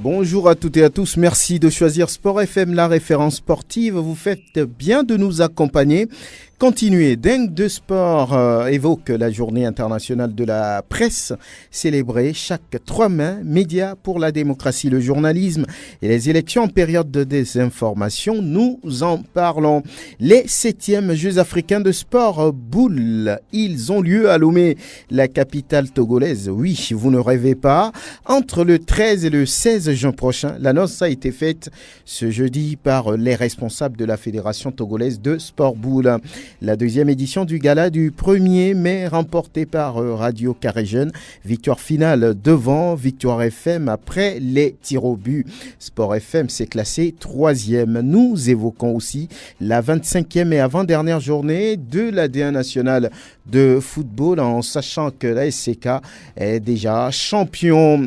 Bonjour à toutes et à tous, merci de choisir Sport FM, la référence sportive. Vous faites bien de nous accompagner. Continuez, Dingue de Sport évoque la journée internationale de la presse, célébrée chaque 3 mai, médias pour la démocratie, le journalisme et les élections en période de désinformation. Nous en parlons. Les 7e Jeux africains de sport boule, ils ont lieu à Lomé, la capitale togolaise. Oui, vous ne rêvez pas. Entre le 13 et le 16 juin prochain, l'annonce a été faite ce jeudi par les responsables de la Fédération togolaise de sport boule. La deuxième édition du gala du 1er mai remportée par Radio Carré Jeune. Victoire finale devant Victoire FM après les tirs au but. Sport FM s'est classé 3e. Nous évoquons aussi la 25e et avant-dernière journée de la D1 nationale de football en sachant que la SCK est déjà champion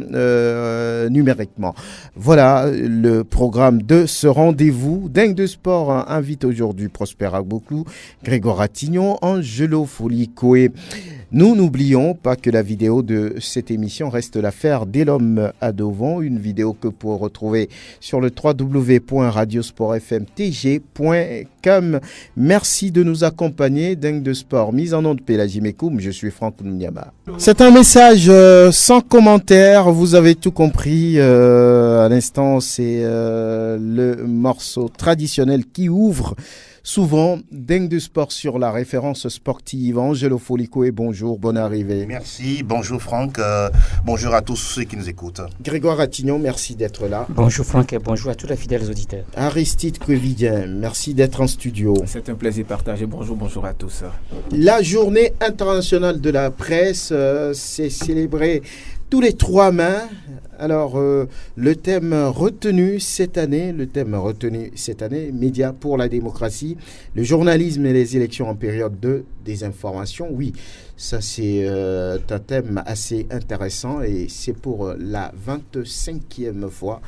numériquement. Voilà le programme de ce rendez-vous. Dingue de Sport invite aujourd'hui Prosper Agboklou, Grégoire Attignon, Angelo Folikoé. Nous n'oublions pas que la vidéo de cette émission reste l'affaire d'Elom Adovon, une vidéo que vous pouvez retrouver sur le www.radiosportfmtg.com. Merci de nous accompagner. Dingue de Sport, mise en onde Pélagie Mekoum, je suis Franck Nounyama. C'est un message sans commentaire, vous avez tout compris. À l'instant, c'est le morceau traditionnel qui ouvre souvent Dingue de Sport sur la référence sportive. Angelo Folikoé, bonjour, bonne arrivée. Merci, bonjour Franck, bonjour à tous ceux qui nous écoutent. Grégoire Attignon, merci d'être là. Bonjour Franck et bonjour à tous les fidèles auditeurs. Aristide Quevidien, merci d'être en studio. C'est un plaisir partagé, bonjour à tous. La journée internationale de la presse, c'est célébré tous les 3 mai. Alors, le thème retenu cette année, médias pour la démocratie, le journalisme et les élections en période de désinformation. Oui, ça c'est un thème assez intéressant et c'est pour la 25e fois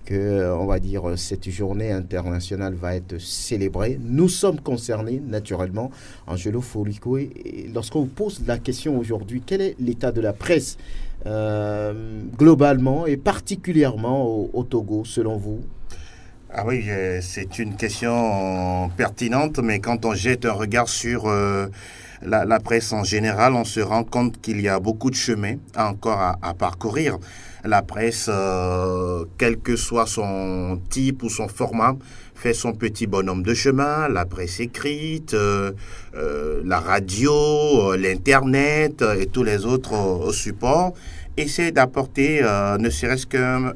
que, on va dire, cette journée internationale va être célébrée. Nous sommes concernés, naturellement, Angelo Folikoé. Lorsqu'on vous pose la question aujourd'hui, quel est l'état de la presse globalement et particulièrement au Togo, selon vous? Ah oui, c'est une question pertinente, mais quand on jette un regard sur la presse en général, on se rend compte qu'il y a beaucoup de chemin encore à parcourir. La presse, quel que soit son type ou son format, fait son petit bonhomme de chemin. La presse écrite, la radio, l'Internet et tous les autres supports essaie d'apporter ne serait-ce qu'un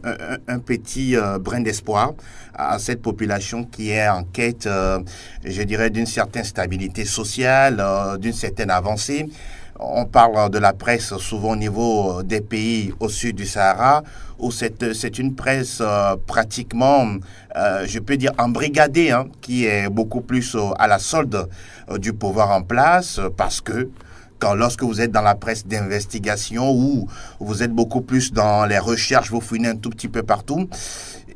petit brin d'espoir à cette population qui est en quête, je dirais, d'une certaine stabilité sociale, d'une certaine avancée. On parle de la presse souvent au niveau des pays au sud du Sahara, où c'est une presse pratiquement, je peux dire, embrigadée, qui est beaucoup plus à la solde du pouvoir en place, parce que lorsque vous êtes dans la presse d'investigation ou vous êtes beaucoup plus dans les recherches, vous fouinez un tout petit peu partout,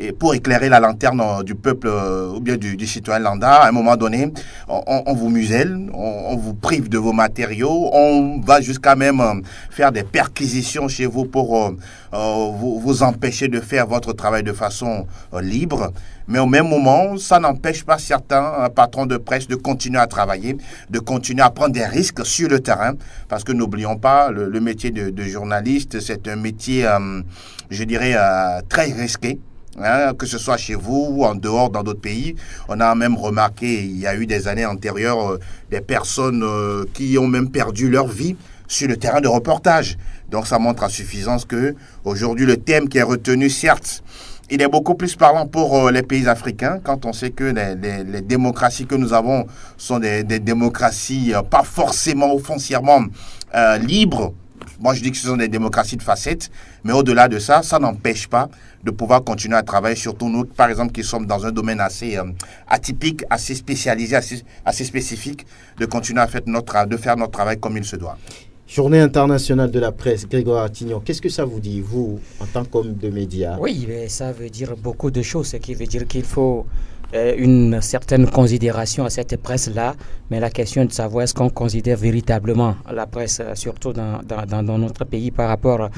et pour éclairer la lanterne du peuple ou bien du citoyen lambda, à un moment donné, on vous muselle, on vous prive de vos matériaux, on va jusqu'à même faire des perquisitions chez vous pour vous empêcher de faire votre travail de façon libre. Mais au même moment, ça n'empêche pas certains patrons de presse de continuer à travailler, de continuer à prendre des risques sur le terrain, parce que n'oublions pas, le métier de journaliste, c'est un métier, je dirais, très risqué. Que ce soit chez vous ou en dehors dans d'autres pays. On a même remarqué, il y a eu des années antérieures, des personnes qui ont même perdu leur vie sur le terrain de reportage. Donc ça montre à suffisance que aujourd'hui le thème qui est retenu, certes, il est beaucoup plus parlant pour les pays africains, quand on sait que les démocraties que nous avons sont des démocraties pas forcément ou foncièrement libres. Moi, je dis que ce sont des démocraties de facettes, mais au-delà de ça, ça n'empêche pas de pouvoir continuer à travailler, surtout nous, par exemple, qui sommes dans un domaine assez atypique, assez spécialisé, assez spécifique, de continuer à faire notre travail comme il se doit. Journée internationale de la presse, Grégoire Attignon, qu'est-ce que ça vous dit, vous, en tant qu'homme de médias? Oui, mais ça veut dire beaucoup de choses, ce qui veut dire qu'il faut une certaine considération à cette presse-là, mais la question est de savoir est-ce qu'on considère véritablement la presse, surtout dans notre pays par rapport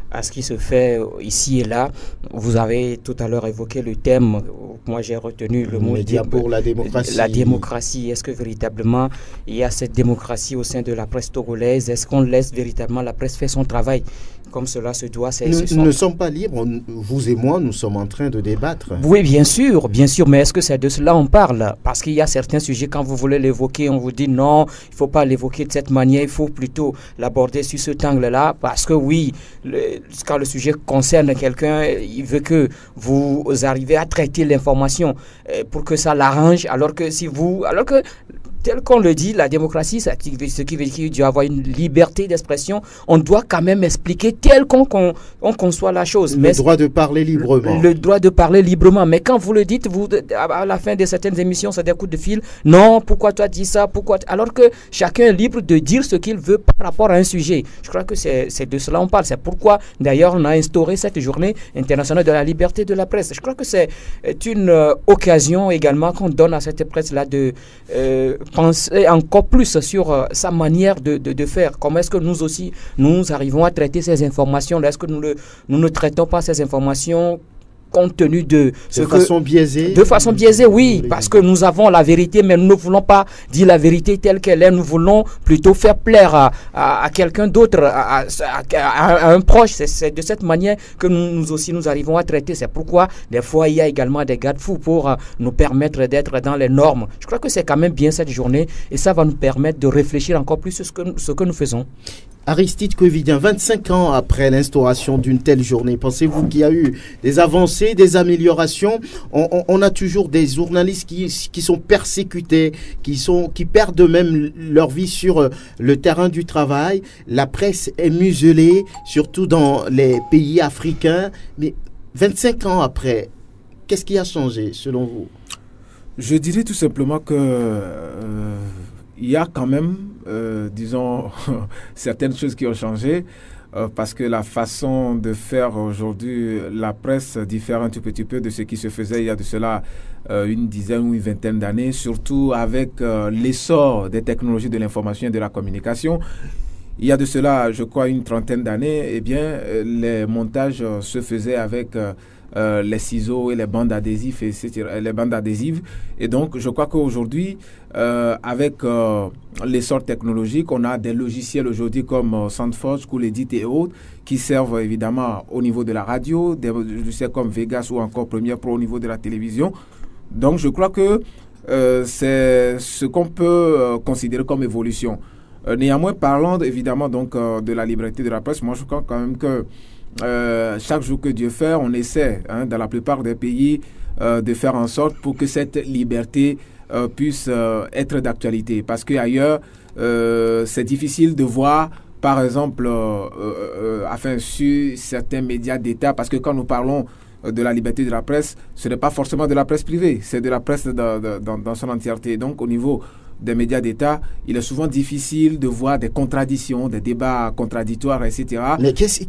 à ce qui se fait ici et là. Vous avez tout à l'heure évoqué le thème, moi j'ai retenu le mot pour la démocratie. La démocratie, est-ce que véritablement il y a cette démocratie au sein de la presse togolaise? Est-ce qu'on laisse véritablement la presse faire son travail comme cela se doit? Nous ne sommes pas libres, vous et moi, nous sommes en train de débattre. Oui, bien sûr, mais est-ce que c'est de cela on parle? Parce qu'il y a certains sujets, quand vous voulez l'évoquer, on vous dit non, il ne faut pas l'évoquer de cette manière, il faut plutôt l'aborder sur cet angle-là, parce que oui, quand le sujet concerne quelqu'un, il veut que vous arrivez à traiter l'information pour que ça l'arrange, alors que tel qu'on le dit, la démocratie, ce qui veut dire qu'il doit y avoir une liberté d'expression. On doit quand même expliquer tel qu'on conçoit la chose. Le droit de parler librement. Le droit de parler librement. Mais quand vous le dites, à la fin de certaines émissions, c'est des coups de fil. Non, pourquoi tu as dit ça? Alors que chacun est libre de dire ce qu'il veut par rapport à un sujet. Je crois que c'est de cela on parle. C'est pourquoi, d'ailleurs, on a instauré cette journée internationale de la liberté de la presse. Je crois que c'est une occasion également qu'on donne à cette presse-là de penser encore plus sur sa manière de faire. Comment est-ce que nous aussi, nous arrivons à traiter ces informations? Est-ce que nous ne traitons pas ces informations compte tenu de façon biaisée? De façon biaisée, oui, parce que nous avons la vérité, mais nous ne voulons pas dire la vérité telle qu'elle est. Nous voulons plutôt faire plaire à quelqu'un d'autre, à un proche. C'est de cette manière que nous aussi nous arrivons à traiter. C'est pourquoi des fois il y a également des garde-fous pour nous permettre d'être dans les normes. Je crois que c'est quand même bien cette journée et ça va nous permettre de réfléchir encore plus sur ce que nous faisons. Aristide Covidien, 25 ans après l'instauration d'une telle journée, pensez-vous qu'il y a eu des avancées, des améliorations? On a toujours des journalistes qui sont persécutés, qui perdent même leur vie sur le terrain du travail. La presse est muselée, surtout dans les pays africains. Mais 25 ans après, qu'est-ce qui a changé selon vous? Je dirais tout simplement que il y a quand même, disons, certaines choses qui ont changé parce que la façon de faire aujourd'hui la presse diffère un tout petit peu de ce qui se faisait il y a de cela une dizaine ou une vingtaine d'années, surtout avec l'essor des technologies de l'information et de la communication. Il y a de cela, je crois, une trentaine d'années, eh bien, les montages se faisaient avec les ciseaux et les bandes adhésives, et donc je crois qu'aujourd'hui avec l'essor technologique, on a des logiciels aujourd'hui comme SoundForge, Cool-Edit et autres qui servent évidemment au niveau de la radio, des logiciels comme Vegas ou encore Premiere Pro au niveau de la télévision. Donc je crois que c'est ce qu'on peut considérer comme évolution. Néanmoins, parlant évidemment donc de la liberté de la presse, moi je crois quand même que chaque jour que Dieu fait, on essaie dans la plupart des pays de faire en sorte pour que cette liberté puisse être d'actualité. Parce qu'ailleurs, c'est difficile de voir, par exemple, sur certains médias d'État, parce que quand nous parlons de la liberté de la presse, ce n'est pas forcément de la presse privée, c'est de la presse dans son entièreté. Donc au niveau des médias d'État, il est souvent difficile de voir des contradictions, des débats contradictoires, etc. Mais qu'est-ce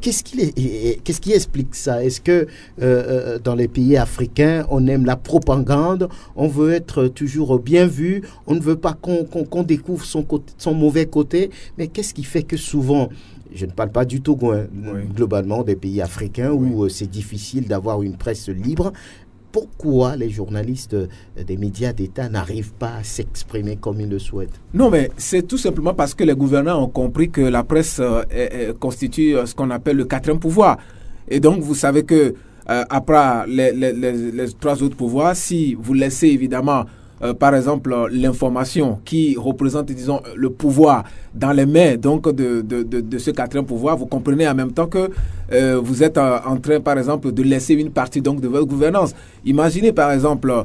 qui explique ça? Est-ce que dans les pays africains, on aime la propagande, on veut être toujours bien vu, on ne veut pas qu'on découvre son mauvais côté? Mais qu'est-ce qui fait que souvent, je ne parle pas du Togo, globalement des pays africains où c'est difficile d'avoir une presse libre, pourquoi les journalistes des médias d'État n'arrivent pas à s'exprimer comme ils le souhaitent? Non, mais c'est tout simplement parce que les gouvernants ont compris que la presse constitue ce qu'on appelle le quatrième pouvoir. Et donc, vous savez que après les trois autres pouvoirs, si vous laissez évidemment par exemple l'information qui représente, disons, le pouvoir dans les mains donc de ce quatrième pouvoir, vous comprenez en même temps que vous êtes en train par exemple de laisser une partie donc de votre gouvernance. Imaginez par exemple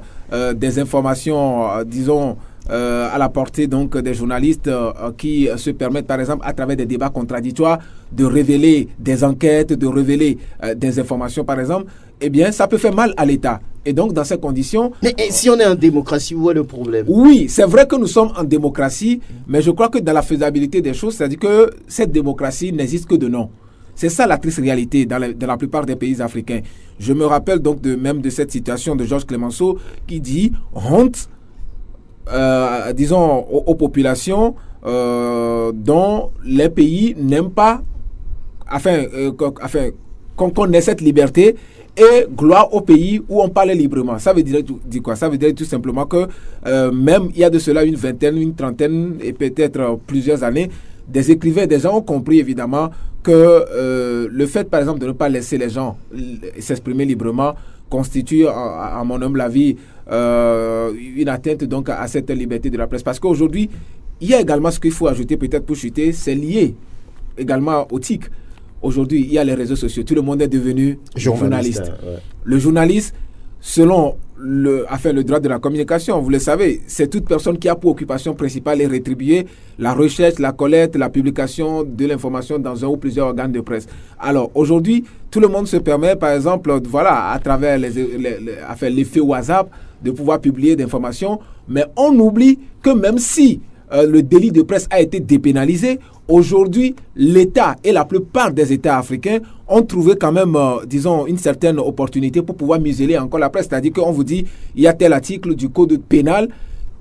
des informations disons à la portée donc des journalistes qui se permettent par exemple à travers des débats contradictoires de révéler des enquêtes, de révéler des informations par exemple. Eh bien ça peut faire mal à l'État. Et donc, dans ces conditions... Mais si on est en démocratie, où est le problème? Oui, c'est vrai que nous sommes en démocratie, mais je crois que dans la faisabilité des choses, c'est-à-dire que cette démocratie n'existe que de nom. C'est ça la triste réalité dans la plupart des pays africains. Je me rappelle donc même de cette citation de Georges Clemenceau qui dit « honte » disons aux populations dont les pays n'aiment pas, qu'on ait cette liberté, et gloire aux pays où on parle librement. Ça veut dire quoi? Ça veut dire tout simplement que même il y a de cela une vingtaine, une trentaine et peut-être plusieurs années, des écrivains, des gens ont compris évidemment que le fait par exemple de ne pas laisser les gens s'exprimer librement constitue à mon humble avis une atteinte donc à cette liberté de la presse. Parce qu'aujourd'hui, il y a également ce qu'il faut ajouter peut-être pour chuter, c'est lié également au TIC. Aujourd'hui, il y a les réseaux sociaux. Tout le monde est devenu journaliste. Ouais. Le journaliste, selon le droit de la communication, vous le savez, c'est toute personne qui a pour occupation principale et rétribuer la recherche, la collecte, la publication de l'information dans un ou plusieurs organes de presse. Alors, aujourd'hui, tout le monde se permet, par exemple, voilà, à travers l'effet WhatsApp, de pouvoir publier des informations, mais on oublie que même si le délit de presse a été dépénalisé, aujourd'hui, l'État et la plupart des États africains ont trouvé quand même, disons, une certaine opportunité pour pouvoir museler encore la presse. C'est-à-dire qu'on vous dit, il y a tel article du code pénal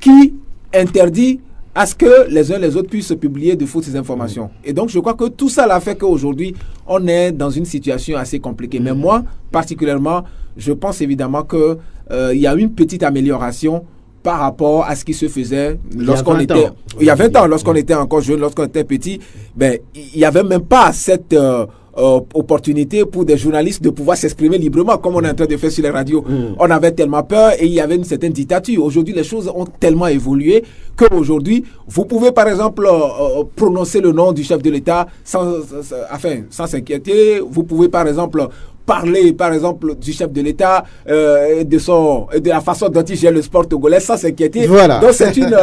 qui interdit à ce que les uns et les autres puissent publier de fausses informations. Et donc, je crois que tout ça l'a fait qu'aujourd'hui, on est dans une situation assez compliquée. Mais moi, particulièrement, je pense évidemment qu'il y a une petite amélioration par rapport à ce qui se faisait lorsqu'on était... Il y a 20 ans, lorsqu'on était encore jeune, lorsqu'on était petit, ben, il n'y avait même pas cette opportunité pour des journalistes de pouvoir s'exprimer librement comme on est en train de faire sur les radios. On avait tellement peur et il y avait une certaine dictature. Aujourd'hui, les choses ont tellement évolué qu'aujourd'hui, vous pouvez par exemple prononcer le nom du chef de l'État sans s'inquiéter. Vous pouvez par exemple parler par exemple du chef de l'État et de la façon dont il gère le sport togolais sans s'inquiéter. Voilà. Donc c'est une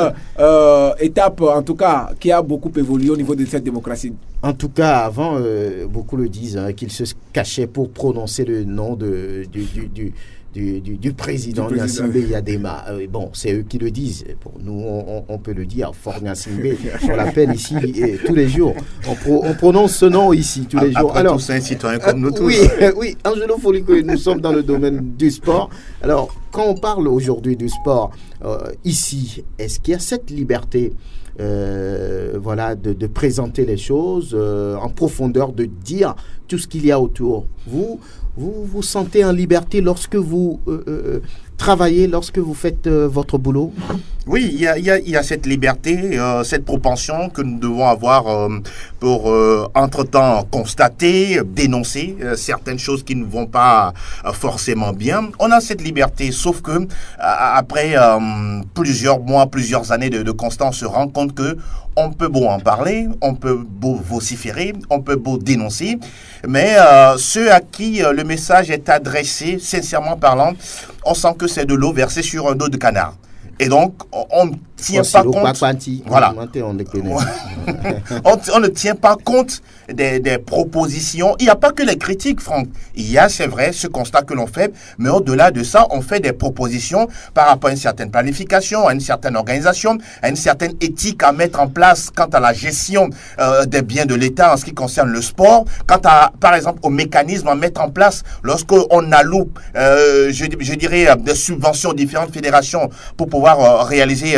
étape en tout cas qui a beaucoup évolué au niveau de cette démocratie. En tout cas, avant, beaucoup le disent, qu'il se cachait pour prononcer le nom du président Gnassingbé Eyadema. Bon, c'est eux qui le disent. Bon, nous, on peut le dire, Fort Gnassingbé, on l'appelle ici tous les jours. On prononce ce nom ici tous les jours. Alors, c'est un citoyen comme nous tous. Oui, Angelo Foliko, nous sommes dans le domaine du sport. Alors, quand on parle aujourd'hui du sport, ici, est-ce qu'il y a cette liberté voilà, de présenter les choses en profondeur, de dire tout ce qu'il y a autour? Vous sentez en liberté lorsque vous travaillez, lorsque vous faites votre boulot? Oui, il y a cette liberté, cette propension que nous devons avoir pour, entre-temps, constater, dénoncer certaines choses qui ne vont pas forcément bien. On a cette liberté, sauf que après plusieurs mois, plusieurs années de constat, on se rend compte que on peut beau en parler, on peut beau vociférer, on peut beau dénoncer, mais ceux à qui le message est adressé, sincèrement parlant, on sent que c'est de l'eau versée sur un dos de canard. Et donc, on ne tient pas compte. Voilà. On ne tient pas compte des propositions. Il n'y a pas que les critiques, Franck. Il y a, c'est vrai, ce constat que l'on fait, mais au-delà de ça, on fait des propositions par rapport à une certaine planification, à une certaine organisation, à une certaine éthique à mettre en place quant à la gestion des biens de l'État en ce qui concerne le sport, quant à, par exemple, au mécanisme à mettre en place lorsqu'on alloue, je dirais, des subventions aux différentes fédérations pour pouvoir réaliser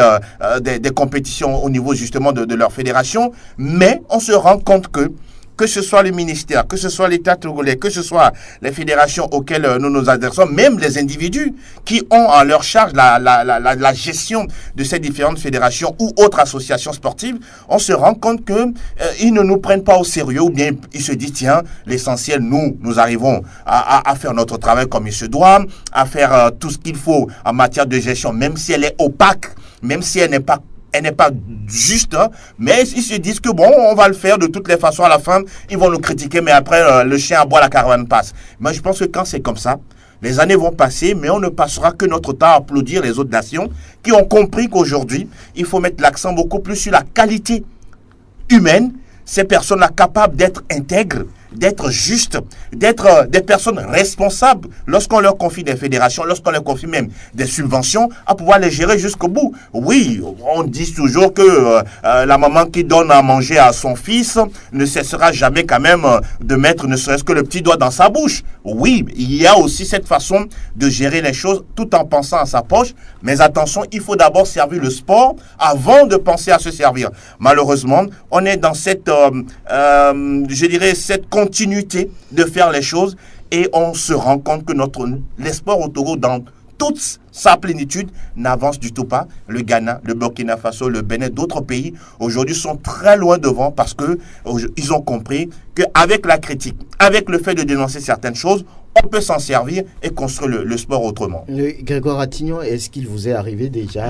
des compétitions au niveau justement de leur fédération, mais on se rend compte que ce soit le ministère, que ce soit l'État togolais, que ce soit les fédérations auxquelles nous nous adressons, même les individus qui ont à leur charge la gestion de ces différentes fédérations ou autres associations sportives, on se rend compte qu'ils ne nous prennent pas au sérieux, ou bien ils se disent, tiens, l'essentiel, nous arrivons à faire notre travail comme il se doit, à faire tout ce qu'il faut en matière de gestion, même si elle est opaque, même si elle n'est pas juste, hein, mais ils se disent que bon, on va le faire de toutes les façons. À la fin, ils vont nous critiquer, mais après, le chien aboie, la caravane passe. Moi, je pense que quand c'est comme ça, les années vont passer, mais on ne passera que notre temps à applaudir les autres nations qui ont compris qu'aujourd'hui, il faut mettre l'accent beaucoup plus sur la qualité humaine, ces personnes-là capables d'être intègres, d'être justes, d'être des personnes responsables lorsqu'on leur confie des fédérations, lorsqu'on leur confie même des subventions, à pouvoir les gérer jusqu'au bout. Oui, on dit toujours que la maman qui donne à manger à son fils ne cessera jamais quand même de mettre ne serait-ce que le petit doigt dans sa bouche. Oui, il y a aussi cette façon de gérer les choses tout en pensant à sa poche. Mais attention, il faut d'abord servir le sport avant de penser à se servir. Malheureusement, on est dans cette, je dirais, cette continuité de faire les choses et on se rend compte que les sports au Togo, dans toute sa plénitude, n'avance du tout pas. Le Ghana, le Burkina Faso, le Bénin, d'autres pays, aujourd'hui, sont très loin devant parce qu'ils ont compris qu'avec la critique, avec le fait de dénoncer certaines choses, on peut s'en servir et construire le sport autrement. Grégoire Attignon, est-ce qu'il vous est arrivé déjà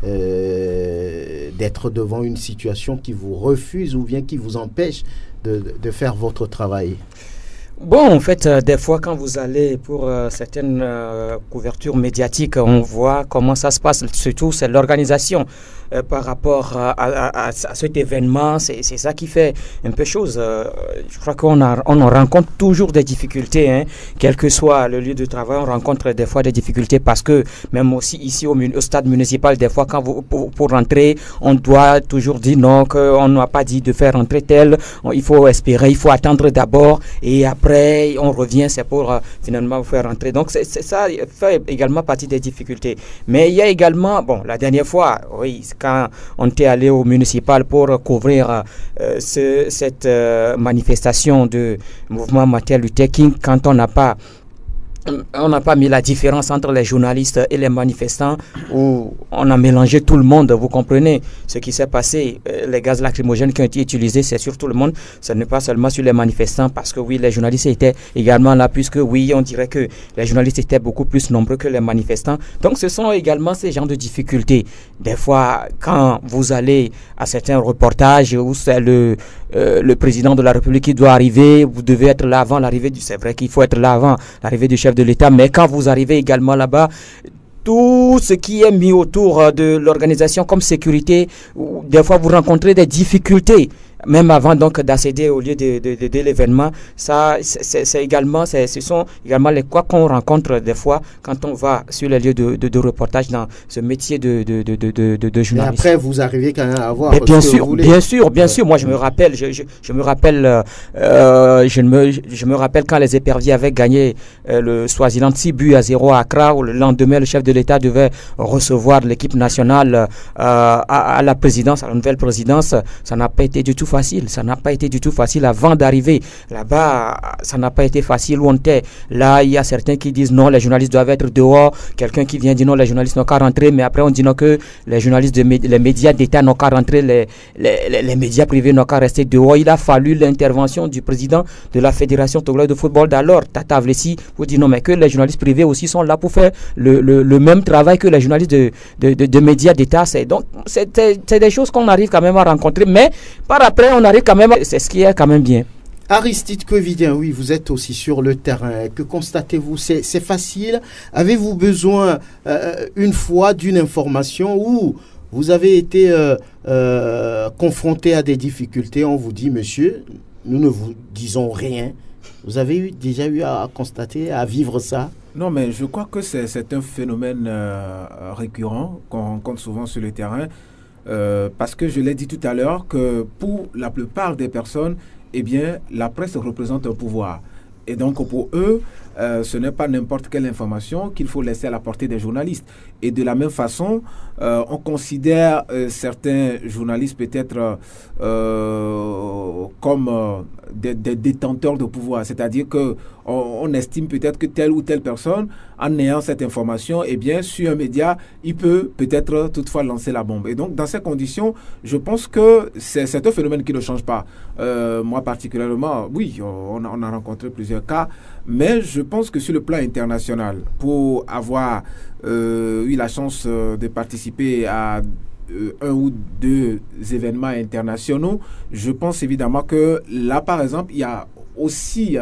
d'être devant une situation qui vous refuse ou bien qui vous empêche de faire votre travail ? Bon, en fait, des fois, quand vous allez pour certaines couvertures médiatiques, on voit comment ça se passe. Surtout, c'est l'organisation par rapport à cet événement. C'est ça qui fait un peu chose. Je crois qu'on rencontre toujours des difficultés. Hein. Quel que soit le lieu de travail, on rencontre des fois des difficultés parce que même aussi ici au stade municipal, des fois, quand pour rentrer, on doit toujours dire non, qu'on n'a pas dit de faire rentrer tel. Il faut espérer, il faut attendre d'abord et après, on revient, c'est pour finalement vous faire rentrer. Donc, ça fait également partie des difficultés. Mais il y a également, bon, la dernière fois, oui, quand on était allé au municipal pour couvrir cette manifestation de mouvement Martin Luther King, quand on n'a pas mis la différence entre les journalistes et les manifestants, où on a mélangé tout le monde. Vous comprenez ce qui s'est passé. Les gaz lacrymogènes qui ont été utilisés, c'est sur tout le monde. Ce n'est pas seulement sur les manifestants, parce que oui, les journalistes étaient également là, puisque oui, on dirait que les journalistes étaient beaucoup plus nombreux que les manifestants. Donc, ce sont également ces genres de difficultés. Des fois, quand vous allez à certains reportages où c'est le président de la République qui doit arriver, vous devez être là avant l'arrivée c'est vrai qu'il faut être là avant l'arrivée du chef de l'État, mais quand vous arrivez également là-bas, tout ce qui est mis autour de l'organisation comme sécurité, des fois vous rencontrez des difficultés. Même avant donc d'accéder au lieu de l'événement, ça ce sont également les quoi qu'on rencontre des fois quand on va sur les lieux de reportage dans ce métier de journaliste. Mais après, vous arrivez quand même à voir. Bien sûr. Moi, je me rappelle, je me rappelle quand les Éperviers avaient gagné le Swaziland 6-0 à Accra, où le lendemain, le chef de l'État devait recevoir l'équipe nationale à la présidence, à la nouvelle présidence. Ça n'a pas été du tout facile. Ça n'a pas été du tout facile avant d'arriver là-bas. Ça n'a pas été facile où on était. Là, il y a certains qui disent non, les journalistes doivent être dehors. Quelqu'un qui vient dire non, les journalistes n'ont qu'à rentrer. Mais après, on dit non, que les journalistes, les médias d'État n'ont qu'à rentrer. Les médias privés n'ont qu'à rester dehors. Il a fallu l'intervention du président de la Fédération togolaise de football d'alors, Tata Vlessi, pour dire non, mais que les journalistes privés aussi sont là pour faire le même travail que les journalistes de médias d'État. Donc, c'est des choses qu'on arrive quand même à rencontrer. Mais par après, on arrive quand même, c'est ce qui est quand même bien. Aristide Covidien, oui, vous êtes aussi sur le terrain. Que constatez-vous ? C'est facile ? Avez-vous besoin une fois d'une information où vous avez été confronté à des difficultés ? On vous dit, monsieur, nous ne vous disons rien. Vous avez déjà eu à constater, à vivre ça ? Non, mais je crois que c'est un phénomène récurrent qu'on rencontre souvent sur le terrain. Parce que je l'ai dit tout à l'heure que pour la plupart des personnes, eh bien, la presse représente un pouvoir. Et donc pour eux, ce n'est pas n'importe quelle information qu'il faut laisser à la portée des journalistes. Et de la même façon, on considère certains journalistes peut-être comme des détenteurs de pouvoir. C'est-à-dire qu'on estime peut-être que telle ou telle personne, en ayant cette information, eh bien, sur un média, il peut peut-être toutefois lancer la bombe. Et donc, dans ces conditions, je pense que c'est un phénomène qui ne change pas. Moi, particulièrement, oui, on a rencontré plusieurs cas, mais je pense que sur le plan international, pour avoir eu la chance de participer à un ou deux événements internationaux, je pense évidemment que là, par exemple, il y a aussi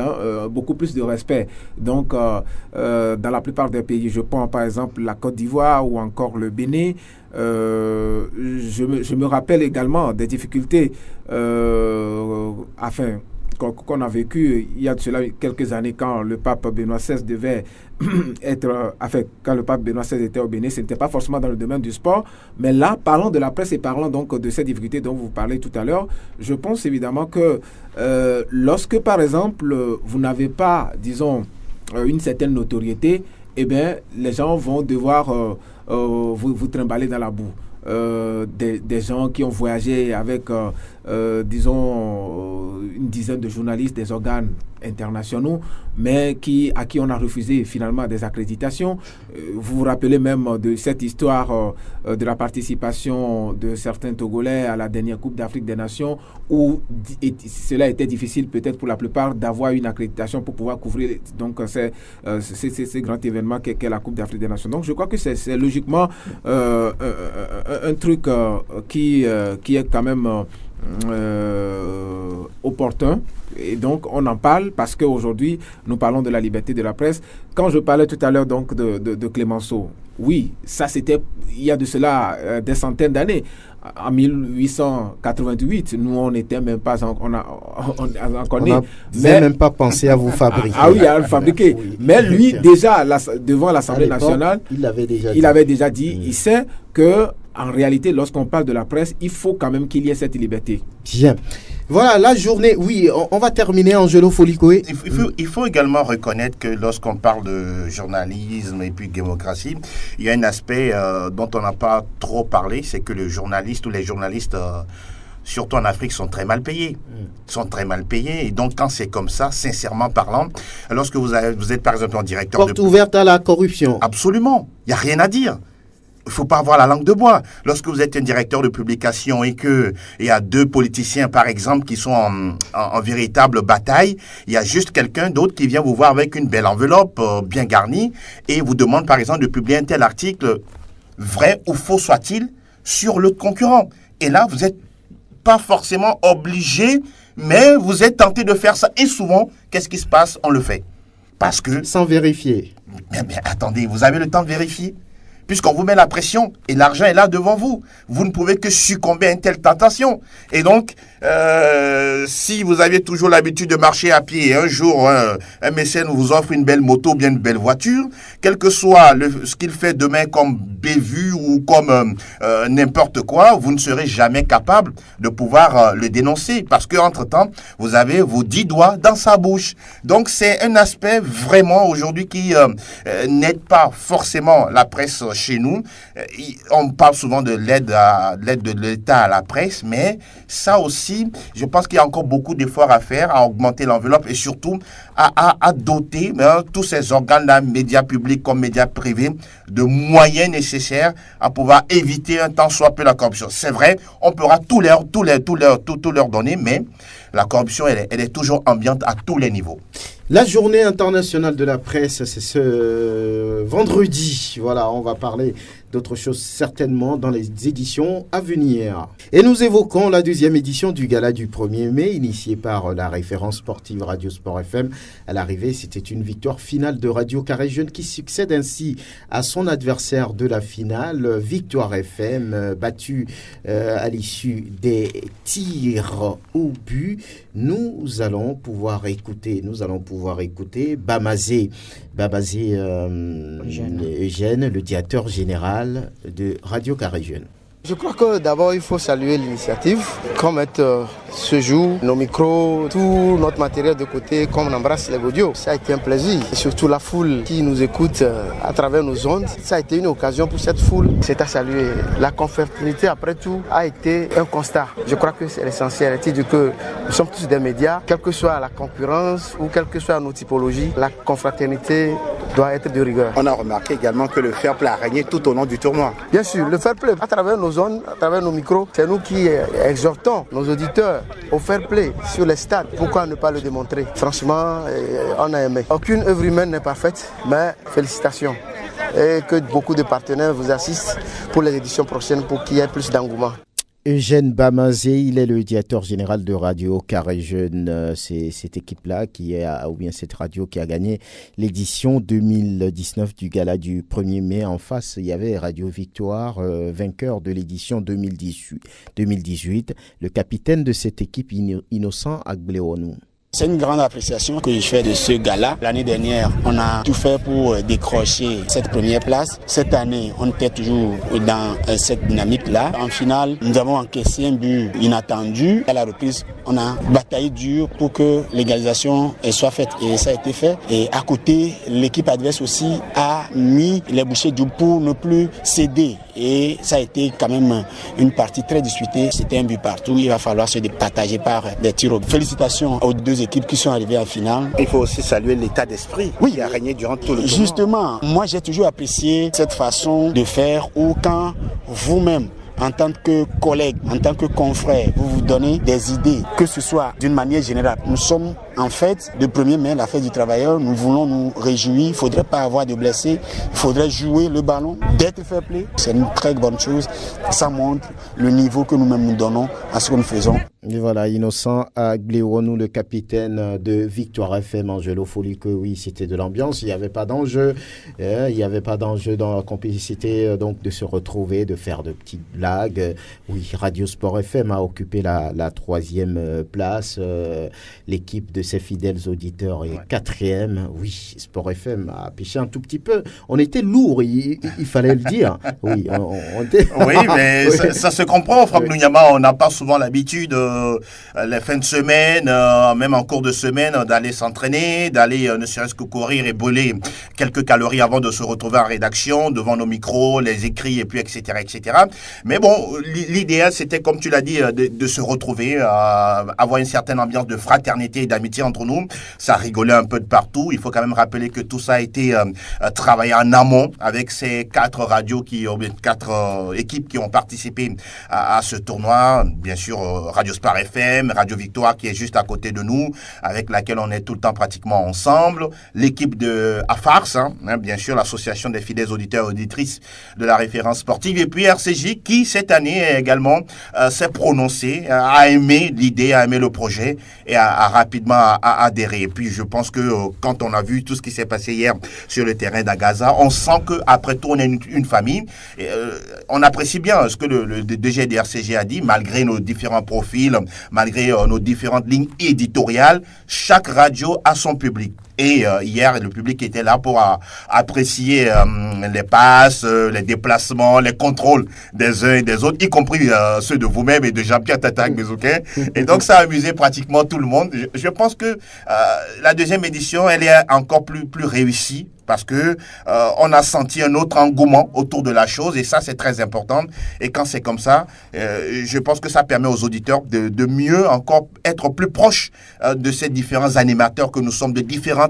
beaucoup plus de respect. Donc, dans la plupart des pays, je prends par exemple la Côte d'Ivoire ou encore le Bénin, je me rappelle également des difficultés qu'on a vécu il y a de cela quelques années quand le pape Benoît XVI devait être, quand le pape Benoît XVI était au Bénin, ce n'était pas forcément dans le domaine du sport, mais là, parlant de la presse et parlant donc de ces difficultés dont vous parlez tout à l'heure, je pense évidemment que lorsque, par exemple, vous n'avez pas, disons, une certaine notoriété, eh bien, les gens vont devoir vous trimballer dans la boue. Des gens qui ont voyagé avec, disons, une dizaine de journalistes des organes internationaux, mais à qui on a refusé finalement des accréditations. Vous vous rappelez même de cette histoire de la participation de certains Togolais à la dernière Coupe d'Afrique des Nations, où cela était difficile peut-être pour la plupart d'avoir une accréditation pour pouvoir couvrir donc ces grands événements qu'est la Coupe d'Afrique des Nations. Donc je crois que c'est logiquement un truc qui est quand même opportun, et donc on en parle parce qu'aujourd'hui nous parlons de la liberté de la presse. Quand je parlais tout à l'heure donc de Clémenceau, oui, ça c'était il y a de cela des centaines d'années. En 1888, nous on n'était même pas on n'a même pas pensé à vous fabriquer. Ah oui, à le fabriquer. Oui, mais lui déjà devant l'Assemblée nationale, il avait déjà dit, il sait que en réalité, lorsqu'on parle de la presse, il faut quand même qu'il y ait cette liberté. Bien. Voilà, la journée, oui, on va terminer, Angelo Folikoé. Il faut également reconnaître que lorsqu'on parle de journalisme et puis démocratie, il y a un aspect dont on n'a pas trop parlé, c'est que les journalistes, surtout en Afrique, sont très mal payés. Sont très mal payés. Et donc, quand c'est comme ça, sincèrement parlant, lorsque vous êtes par exemple en directeur porte ouverte à la corruption. Absolument. Il n'y a rien à dire. Il ne faut pas avoir la langue de bois. Lorsque vous êtes un directeur de publication et qu'il y a deux politiciens, par exemple, qui sont en véritable bataille, il y a juste quelqu'un d'autre qui vient vous voir avec une belle enveloppe bien garnie et vous demande, par exemple, de publier un tel article, vrai ou faux soit-il, sur le concurrent. Et là, vous n'êtes pas forcément obligé, mais vous êtes tenté de faire ça. Et souvent, qu'est-ce qui se passe? On le fait. Parce que... Sans vérifier. Mais attendez, vous avez le temps de vérifier? Puisqu'on vous met la pression et l'argent est là devant vous. Vous ne pouvez que succomber à une telle tentation. Et donc, si vous aviez toujours l'habitude de marcher à pied et un jour, un mécène vous offre une belle moto ou bien une belle voiture, quel que soit ce qu'il fait demain comme bévue ou comme n'importe quoi, vous ne serez jamais capable de pouvoir le dénoncer parce qu'entre-temps, vous avez vos 10 doigts dans sa bouche. Donc, c'est un aspect vraiment aujourd'hui qui n'aide pas forcément la presse chez nous. On parle souvent de l'aide de l'État à la presse, mais ça aussi, je pense qu'il y a encore beaucoup d'efforts à faire, à augmenter l'enveloppe et surtout à doter tous ces organes-là, médias publics comme médias privés, de moyens nécessaires à pouvoir éviter un tant soit peu la corruption. C'est vrai, on pourra tout leur donner, mais la corruption, elle est toujours ambiante à tous les niveaux. La journée internationale de la presse, c'est ce vendredi. Voilà, on va parler d'autres choses certainement dans les éditions à venir. Et nous évoquons la 2e édition du gala du 1er mai, initiée par la référence sportive Radio Sport FM. À l'arrivée, c'était une victoire finale de Radio Carré Jeune qui succède ainsi à son adversaire de la finale, Victoire FM, battue à l'issue des tirs au but. Nous allons pouvoir écouter Bamazé Eugène, le directeur général de Radio Carré Jeune. Je crois que d'abord il faut saluer l'initiative, comme mettre ce jour, nos micros, tout notre matériel de côté, comme on embrasse les audios. Ça a été un plaisir. Et surtout la foule qui nous écoute à travers nos ondes. Ça a été une occasion pour cette foule. C'est à saluer. La confraternité, après tout, a été un constat. Je crois que c'est l'essentiel. C'est-à-dire que nous sommes tous des médias, quelle que soit la concurrence ou quelle que soit nos typologies, la confraternité doit être de rigueur. On a remarqué également que le fair play a régné tout au long du tournoi. Bien sûr, le fair play, à travers nos zones, à travers nos micros, c'est nous qui exhortons nos auditeurs au fair play sur les stades. Pourquoi ne pas le démontrer? Franchement, on a aimé. Aucune œuvre humaine n'est parfaite, mais félicitations. Et que beaucoup de partenaires vous assistent pour les éditions prochaines pour qu'il y ait plus d'engouement. Eugène Bamazé, il est le directeur général de Radio Carré Jeune. C'est cette équipe-là ou bien cette radio qui a gagné l'édition 2019 du gala du 1er mai. En face, il y avait Radio Victoire, vainqueur de l'édition 2018. Le capitaine de cette équipe, Innocent Agbeonu. C'est une grande appréciation que je fais de ce gala. L'année dernière, on a tout fait pour décrocher cette première place. Cette année, on était toujours dans cette dynamique-là. En finale, nous avons encaissé un but inattendu. À la reprise, on a bataillé dur pour que l'égalisation soit faite. Et ça a été fait. Et à côté, l'équipe adverse aussi a mis les bouchées du pour ne plus céder. Et ça a été quand même une partie très disputée. C'était un but partout. Il va falloir se départager par des tirs. Félicitations aux deux équipes qui sont arrivées en finale. Il faut aussi saluer l'état d'esprit qui a régné durant tout le tournoi. Justement, moi j'ai toujours apprécié cette façon de faire où quand vous-même, en tant que collègue, en tant que confrère, vous donnez des idées, que ce soit d'une manière générale. Nous sommes en fait de 1er mai, la fête du travailleur, nous voulons nous réjouir, il ne faudrait pas avoir de blessés, il faudrait jouer le ballon, d'être fair play. C'est une très bonne chose, ça montre le niveau que nous-mêmes nous donnons à ce que nous faisons. Et voilà, Innocent Agléonou, le capitaine de Victoire FM, Angelo Folie, que oui, c'était de l'ambiance, il n'y avait pas d'enjeu, il n'y avait pas d'enjeu dans la complicité, donc de se retrouver, de faire de petites blagues. Oui, Radio Sport FM a occupé la 3e place, l'équipe de ses fidèles auditeurs est 4e. Oui, Sport FM a piché un tout petit peu. On était lourd, il fallait le dire. Oui, oui, mais ça se comprend, Franck Nounyama, on n'a pas souvent l'habitude les fins de semaine, même en cours de semaine, d'aller s'entraîner, d'aller ne serait-ce que courir et brûler quelques calories avant de se retrouver en rédaction, devant nos micros, les écrits, et puis etc. etc. Mais bon, l'idéal, c'était, comme tu l'as dit, de se retrouver, avoir une certaine ambiance de fraternité et d'amitié entre nous. Ça rigolait un peu de partout. Il faut quand même rappeler que tout ça a été travaillé en amont avec ces 4 radios, 4 équipes qui ont participé à ce tournoi. Bien sûr, Radio Sport FM, Radio Victoire qui est juste à côté de nous, avec laquelle on est tout le temps pratiquement ensemble. L'équipe de AFARS, bien sûr, l'association des fidèles auditeurs et auditrices de la référence sportive. Et puis RCJ qui, cette année également, s'est prononcé, a aimé l'idée, a aimé le projet et a rapidement adhéré. Et puis je pense que quand on a vu tout ce qui s'est passé hier sur le terrain d'Agaza, on sent qu'après tout, on est une famille. Et, on apprécie bien ce que le DG de RCJ a dit, malgré nos différents profils, malgré nos différentes lignes éditoriales, chaque radio a son public. Et hier, le public était là pour apprécier les passes, les déplacements, les contrôles des uns et des autres, y compris ceux de vous-même et de Jean-Pierre Tatak Bezouquin. Et donc, ça a amusé pratiquement tout le monde. Je pense que la 2e édition, elle est encore plus réussie, parce que on a senti un autre engouement autour de la chose, et ça c'est très important. Et quand c'est comme ça, je pense que ça permet aux auditeurs de mieux encore être plus proches de ces différents animateurs que nous sommes, de différents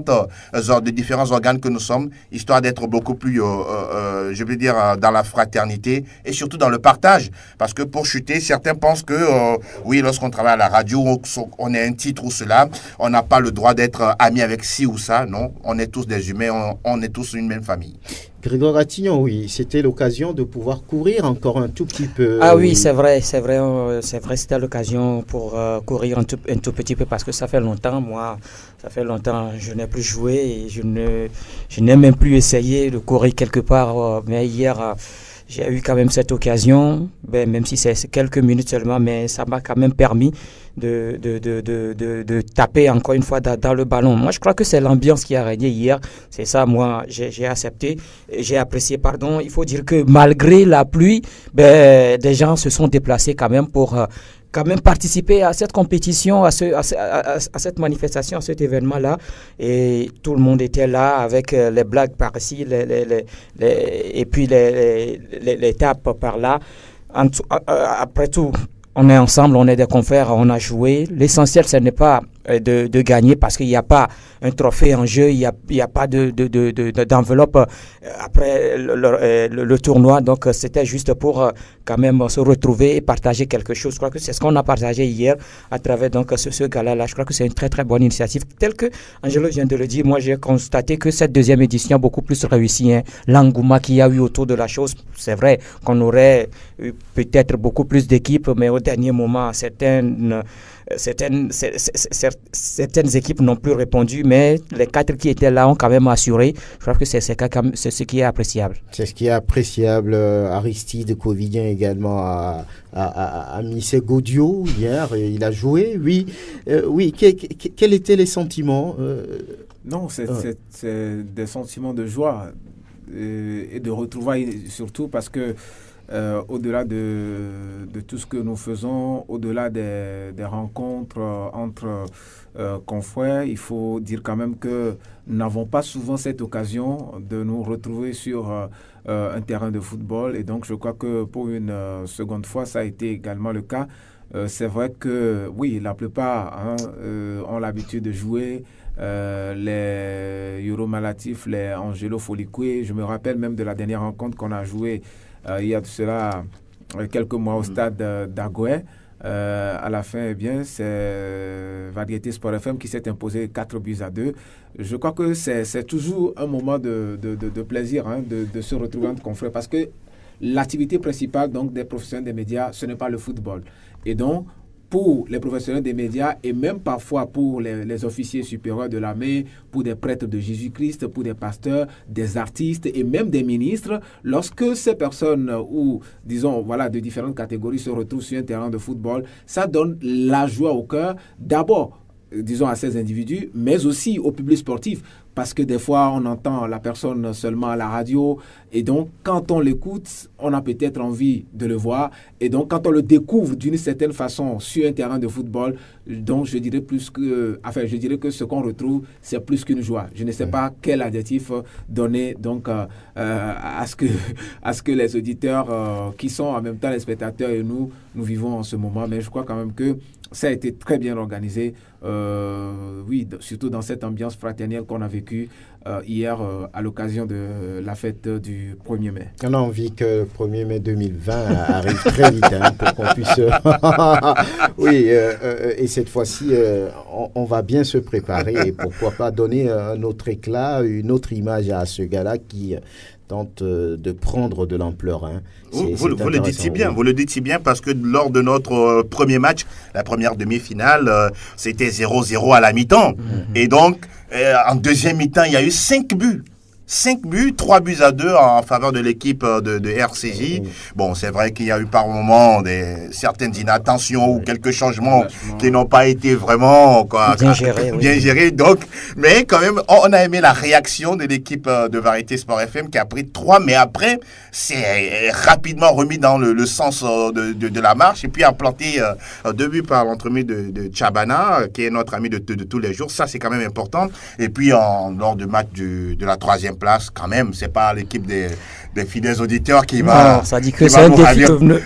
organes que nous sommes, histoire d'être beaucoup plus, je veux dire, dans la fraternité et surtout dans le partage. Parce que pour chuter, certains pensent que oui, lorsqu'on travaille à la radio, on est un titre ou cela, on n'a pas le droit d'être ami avec ci ou ça. Non, on est tous des humains, on est tous une même famille. Grégoire Attignon, oui, c'était l'occasion de pouvoir courir encore un tout petit peu. Ah oui, c'est vrai, c'était l'occasion pour courir un tout petit peu, parce que ça fait longtemps, je n'ai plus joué et je n'ai même plus essayé de courir quelque part, mais hier, j'ai eu quand même cette occasion, même si c'est quelques minutes seulement, mais ça m'a quand même permis de taper encore une fois dans le ballon. Moi, je crois que c'est l'ambiance qui a régné hier. C'est ça, moi, j'ai accepté, j'ai apprécié, pardon. Il faut dire que malgré la pluie, des gens se sont déplacés quand même pour quand même participer à cette compétition, à cette manifestation, à cet événement-là. Et tout le monde était là avec les blagues par ici, et puis les tapes par là. Après tout, on est ensemble, on est des confrères, on a joué. L'essentiel, ce n'est pas de gagner, parce qu'il n'y a pas un trophée en jeu, il n'y a pas d'enveloppe après le tournoi. Donc, c'était juste pour quand même se retrouver et partager quelque chose. Je crois que c'est ce qu'on a partagé hier à travers donc, ce gala-là. Je crois que c'est une très, très bonne initiative. Tel que Angelo vient de le dire, moi, j'ai constaté que cette 2e édition a beaucoup plus réussi. L'engouement qu'il y a eu autour de la chose, c'est vrai qu'on aurait eu peut-être beaucoup plus d'équipes, mais au dernier moment, certains certaines équipes n'ont plus répondu, mais les 4 qui étaient là ont quand même assuré. Je crois que c'est ce qui est appréciable. C'est ce qui est appréciable. Aristide Covidien également a mis ses Gaudio hier. Il a joué. Oui. Quels étaient les sentiments Non, c'est des sentiments de joie et de retrouvailles, surtout parce que au-delà de tout ce que nous faisons, au-delà des rencontres entre confrères, il faut dire quand même que nous n'avons pas souvent cette occasion de nous retrouver sur un terrain de football. Et donc, je crois que pour une seconde fois, ça a été également le cas. C'est vrai que, oui, la plupart ont l'habitude de jouer. Les Yoro Malatif, les Angelo Folikwe. Je me rappelle même de la dernière rencontre qu'on a jouée il y a de cela quelques mois au stade d'Agoé. À la fin, c'est Variété Sport FM qui s'est imposé 4-2. Je crois que c'est toujours un moment de plaisir de se retrouver entre confrères, parce que l'activité principale donc, des professionnels des médias, ce n'est pas le football. Et donc, pour les professionnels des médias et même parfois pour les officiers supérieurs de l'armée, pour des prêtres de Jésus-Christ, pour des pasteurs, des artistes et même des ministres, lorsque ces personnes ou, disons, voilà, de différentes catégories se retrouvent sur un terrain de football, ça donne la joie au cœur, d'abord, disons, à ces individus, mais aussi au public sportif. Parce que des fois, on entend la personne seulement à la radio. Et donc, quand on l'écoute, on a peut-être envie de le voir. Et donc, quand on le découvre d'une certaine façon sur un terrain de football, donc je dirais que ce qu'on retrouve, c'est plus qu'une joie. Je ne sais pas quel adjectif donner donc, à ce que les auditeurs qui sont en même temps les spectateurs et nous vivons en ce moment. Mais je crois quand même que ça a été très bien organisé. Oui, surtout dans cette ambiance fraternelle qu'on a vécue hier à l'occasion de la fête du 1er mai. On a envie que le 1er mai 2020 arrive très vite pour qu'on puisse... oui, et cette fois-ci, on va bien se préparer et pourquoi pas donner un autre éclat, une autre image à ce gars-là qui tente de prendre de l'ampleur. Vous le dites si bien, vous le dites si bien parce que lors de notre premier match, la première demi-finale, c'était 0-0 à la mi-temps. Et donc, en deuxième mi-temps, il y a eu 5 buts. 5 buts, 3-2 en faveur de l'équipe de RCJ. Bon, c'est vrai qu'il y a eu par moments certaines inattentions ou quelques changements qui n'ont pas été vraiment bien gérés. Donc, mais quand même, on a aimé la réaction de l'équipe de Variété Sport FM qui a pris 3, mais après, c'est rapidement remis dans le sens de la marche et puis a planté 2 buts par l'entremise de Chabana, qui est notre ami de tous les jours. Ça, c'est quand même important. Et puis, lors du match de la 3e place, quand même, c'est pas l'équipe des fidèles auditeurs qui va... Non, ça dit que c'est un défi que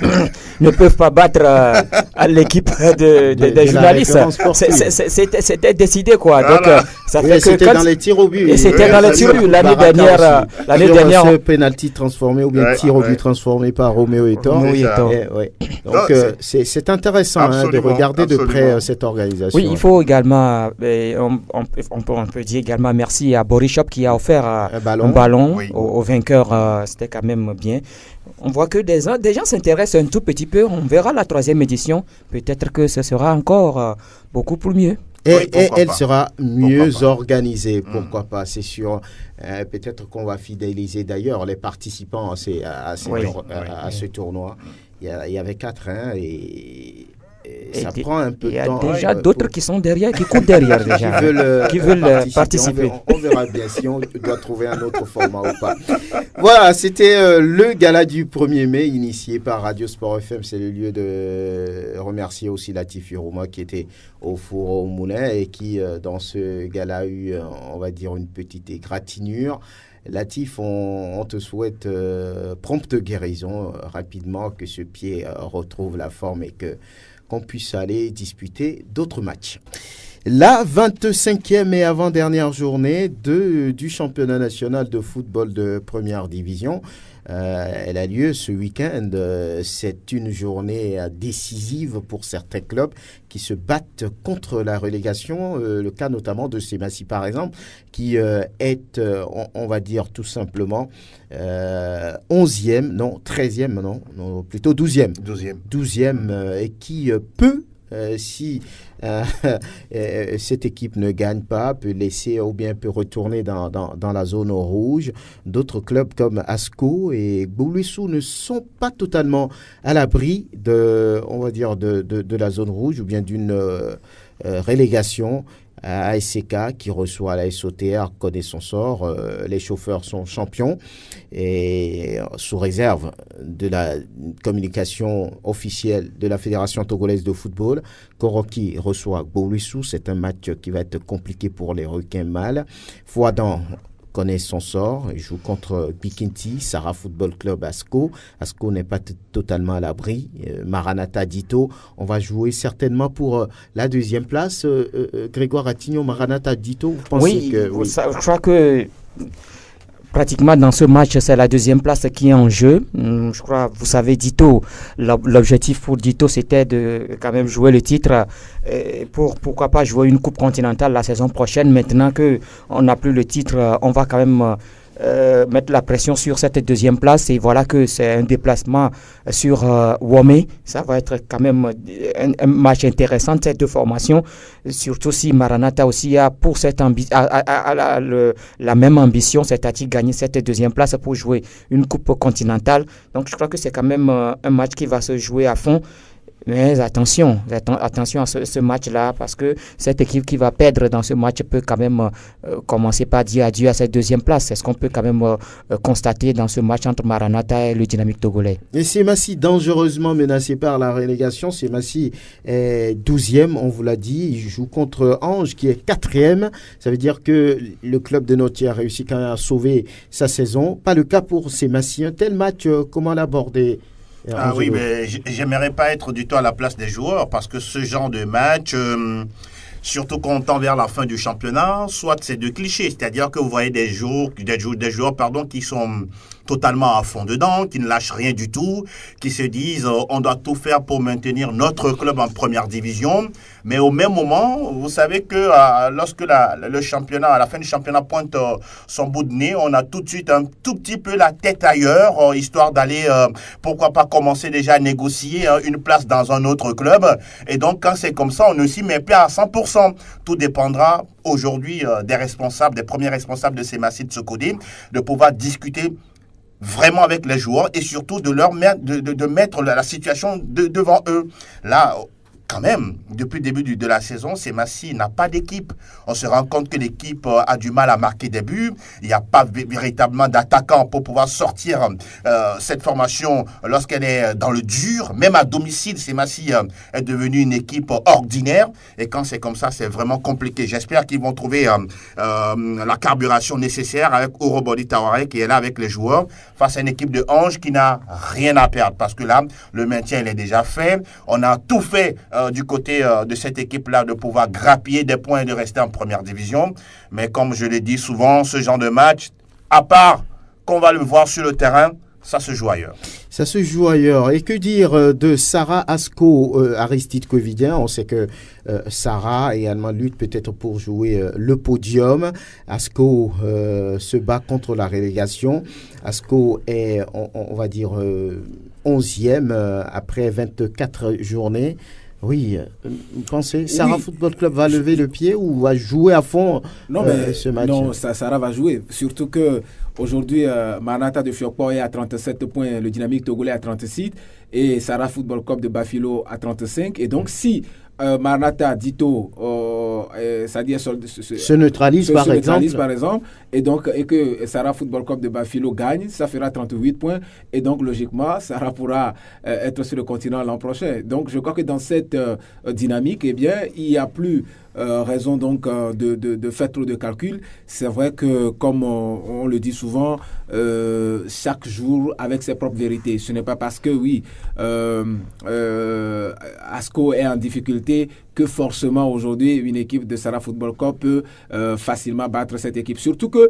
ne peuvent pas battre à l'équipe des journalistes. C'était décidé, quoi. Donc, ça fait que c'était dans les tirs au but. Et c'était dans les tirs au but. L'année dernière... Ce penalty transformé ou bien tir au but transformé par Roméo Etor. Donc, c'est intéressant de regarder de près cette organisation. Oui, il faut également... On peut dire également merci à Boris Shop qui a offert un ballon au vainqueur. C'était quand même bien. On voit que des gens s'intéressent un tout petit peu. On verra la 3e édition. Peut-être que ce sera encore beaucoup plus mieux. Et elle sera mieux organisée, pourquoi pas, c'est sûr. Peut-être qu'on va fidéliser d'ailleurs les participants à ce tournoi. Il y avait 4, et ça prend un peu de temps. Il y a déjà d'autres qui sont derrière, qui courent derrière déjà, qui veulent participer. On verra bien si on doit trouver un autre format ou pas. Voilà, c'était le gala du 1er mai initié par Radio Sport FM. C'est le lieu de remercier aussi Latif Yorouma qui était au four au moulin et qui, dans ce gala, a eu, on va dire, une petite égratignure. Latif, on te souhaite prompte guérison rapidement, que ce pied retrouve la forme et qu'on puisse aller disputer d'autres matchs. La 25e et avant-dernière journée du championnat national de football de première division. Elle a lieu ce week-end. C'est une journée décisive pour certains clubs qui se battent contre la relégation. Le cas notamment de Sémassi, par exemple, qui est, on va dire tout simplement, 11e, non, 13e, non, plutôt 12e. 12e, et qui peut si cette équipe ne gagne pas, peut laisser ou bien peut retourner dans la zone rouge. D'autres clubs comme ASCO et Gboulouissou ne sont pas totalement à l'abri on va dire, de la zone rouge ou bien d'une relégation. ASCK qui reçoit la SOTR connaît son sort, les chauffeurs sont champions et sous réserve de la communication officielle de la Fédération togolaise de football, Koroki reçoit Gboulouissou, c'est un match qui va être compliqué pour les requins mâles. Fouadan connaît son sort, il joue contre Bikinti, Sarah Football Club ASCO. ASCO n'est pas totalement à l'abri. Maranatha Dito, on va jouer certainement pour la deuxième place. Grégoire Attignon, Maranatha Dito, vous pensez que... Oui, je crois que pratiquement dans ce match, c'est la deuxième place qui est en jeu. Je crois, vous savez, Dito, l'objectif pour Dito, c'était de quand même jouer le titre pourquoi pas jouer une coupe continentale la saison prochaine. Maintenant qu'on n'a plus le titre, on va quand même mettre la pression sur cette deuxième place. Et voilà que c'est un déplacement sur Womé. Ça va être quand même un match intéressant, ces deux formations. Surtout si Maranatha aussi a pour cette la même ambition, c'est-à-dire gagner cette deuxième place pour jouer une coupe continentale. Donc je crois que c'est quand même un match qui va se jouer à fond. Mais attention à ce match-là, parce que cette équipe qui va perdre dans ce match peut quand même commencer par dire adieu à cette deuxième place. C'est ce qu'on peut quand même constater dans ce match entre Maranatha et le Dynamique togolais. Et Semassi, dangereusement menacé par la relégation. Semassi est 12e, on vous l'a dit. Il joue contre Ange qui est 4e. Ça veut dire que le club de Noti a réussi quand même à sauver sa saison. Pas le cas pour Semassi. Un tel match, comment l'aborder? Ah oui, mais j'aimerais pas être du tout à la place des joueurs parce que ce genre de match, surtout quand on tend vers la fin du championnat, soit c'est de clichés, c'est-à-dire que vous voyez des joueurs qui sont totalement à fond dedans, qui ne lâchent rien du tout, qui se disent on doit tout faire pour maintenir notre club en première division. Mais au même moment, vous savez que lorsque le championnat, à la fin du championnat pointe son bout de nez, on a tout de suite un tout petit peu la tête ailleurs, histoire d'aller, pourquoi pas commencer déjà à négocier une place dans un autre club. Et donc quand c'est comme ça, on ne s'y met plus à 100%. Tout dépendra aujourd'hui des responsables, des premiers responsables de ces massifs de ce côté, de pouvoir discuter vraiment avec les joueurs et surtout de mettre la situation devant eux. Là, quand même, depuis le début de la saison, Semassi n'a pas d'équipe. On se rend compte que l'équipe a du mal à marquer des buts. Il n'y a pas véritablement d'attaquant pour pouvoir sortir cette formation lorsqu'elle est dans le dur. Même à domicile, Semassi est devenue une équipe ordinaire. Et quand c'est comme ça, c'est vraiment compliqué. J'espère qu'ils vont trouver la carburation nécessaire avec Orobodi Tawaré qui est là avec les joueurs face à une équipe de Ange qui n'a rien à perdre. Parce que là, le maintien, il est déjà fait. On a tout fait du côté de cette équipe-là de pouvoir grappiller des points et de rester en première division. Mais comme je l'ai dit souvent, ce genre de match, à part qu'on va le voir sur le terrain, ça se joue ailleurs. Ça se joue ailleurs. Et que dire de Sarah Asco, Aristide Covidien? On sait que Sarah également lutte peut-être pour jouer le podium. Asco se bat contre la relégation. Asco est, on va dire, 11e après 24 journées. Oui, vous pensez Sarah Football Club va lever le pied ou va jouer à fond ce match? Non, Sarah va jouer. Surtout que aujourd'hui, Maranatha de Fiokpo est à 37 points, le Dynamique togolais à 36 et Sarah Football Club de Bafilo à 35. Et donc, si Maranatha Dito c'est-à-dire se neutralise par exemple et que Sarah Football Club de Bafilo gagne, ça fera 38 points et donc logiquement Sarah pourra être sur le continent l'an prochain. Donc je crois que dans cette dynamique, eh bien, il n'y a plus raison donc de faire trop de calculs. C'est vrai que comme on le dit souvent, chaque jour avec ses propres vérités. Ce n'est pas parce que Asco est en difficulté que forcément aujourd'hui une équipe de Sarah Football Club peut facilement battre cette équipe. Surtout que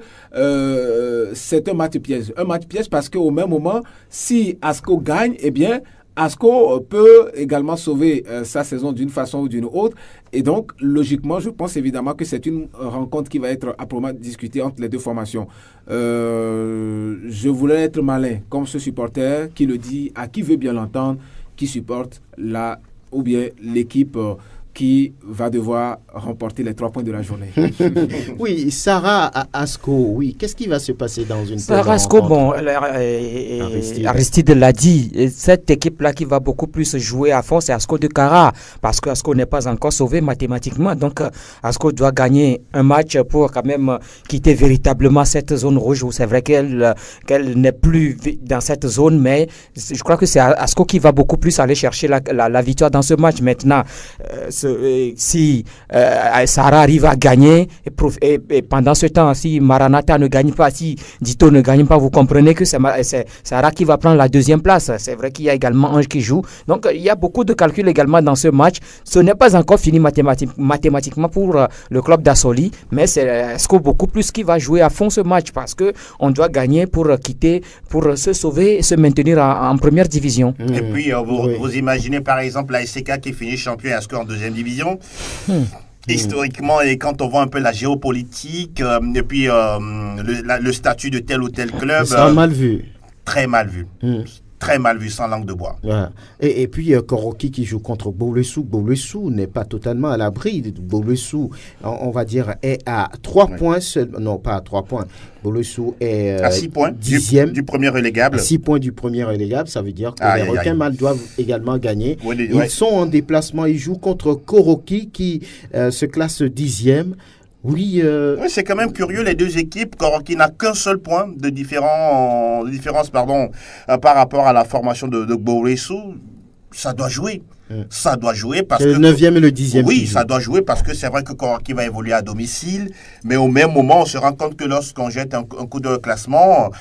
c'est un match piège. Un match piège parce qu'au même moment, si Asco gagne, eh bien Asco peut également sauver sa saison d'une façon ou d'une autre. Et donc, logiquement, je pense évidemment que c'est une rencontre qui va être âprement discutée entre les deux formations. Je voulais être malin, comme ce supporter qui le dit à qui veut bien l'entendre, qui supporte la ou bien l'équipe qui va devoir remporter les 3 points de la journée. Oui, Sarah Asco, oui. Qu'est-ce qui va se passer dans une telle Sarah Asco, rencontre? Aristide l'a dit, cette équipe-là qui va beaucoup plus jouer à fond, c'est Asco de Kara, parce que Asco n'est pas encore sauvé mathématiquement. Donc, Asco doit gagner un match pour quand même quitter véritablement cette zone rouge, où c'est vrai qu'elle n'est plus dans cette zone, mais je crois que c'est Asco qui va beaucoup plus aller chercher la victoire dans ce match. Maintenant, si Sarah arrive à gagner et pendant ce temps, si Maranatha ne gagne pas, si Dito ne gagne pas, vous comprenez que c'est Sarah qui va prendre la deuxième place. C'est vrai qu'il y a également Ange qui joue. Donc il y a beaucoup de calculs également dans ce match. Ce n'est pas encore fini mathématiquement pour le club d'Assoli, mais c'est Esco beaucoup plus qui va jouer à fond ce match, parce que on doit gagner pour quitter, pour se sauver et se maintenir en première division. Et puis vous imaginez par exemple la SCK qui finit champion et Esco en deuxième division. Historiquement, et quand on voit un peu la géopolitique et puis le statut de tel ou tel club, c'est mal vu. Très mal vu. Très mal vu, sans langue de bois. Voilà. Et puis Koroki qui joue contre Bolesou. Bolesou n'est pas totalement à l'abri. Bolesou, on va dire, est à 3 points seulement. Non, pas à 3 points. Bolesou est à 6 points 10e du premier relégable. À 6 points du premier relégable. Ça veut dire que les requins mâles doivent également gagner. Ils sont en déplacement. Ils jouent contre Koroki qui se classe 10e. Oui, c'est quand même curieux, les deux équipes. Koroki n'a qu'un seul point de différence par rapport à la formation de Bolesou. Ça doit jouer. Ça doit jouer parce que... le 9e et le 10e. Oui, ça doit jouer parce que c'est vrai que Koroki va évoluer à domicile, mais au même moment, on se rend compte que lorsqu'on jette un coup de classement,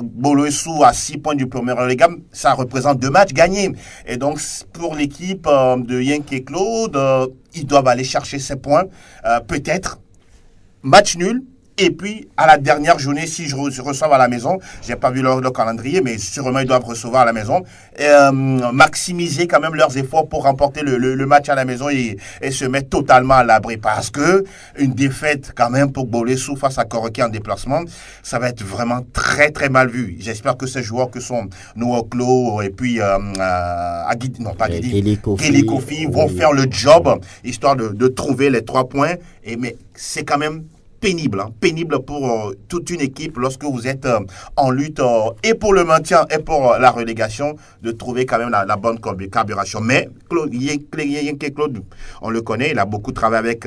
Bolesou à 6 points du premier relégable, ça représente 2 matchs gagnés. Et donc, pour l'équipe de Yankee Claude, ils doivent aller chercher ces points, peut-être match nul. Et puis, à la dernière journée, si je reçois à la maison, je n'ai pas vu leur calendrier, mais sûrement ils doivent recevoir à la maison, maximiser quand même leurs efforts pour remporter le match à la maison et se mettre totalement à l'abri. Parce que une défaite quand même pour Bolesou face à Koroki en déplacement, ça va être vraiment très très mal vu. J'espère que ces joueurs que sont Nooklo et puis Guéli Kofi vont faire le job, histoire de trouver les 3 points. Mais c'est quand même pénible pour toute une équipe lorsque vous êtes en lutte et pour le maintien et pour la relégation, de trouver quand même la bonne carburation. Mais Claude, on le connaît, il a beaucoup travaillé avec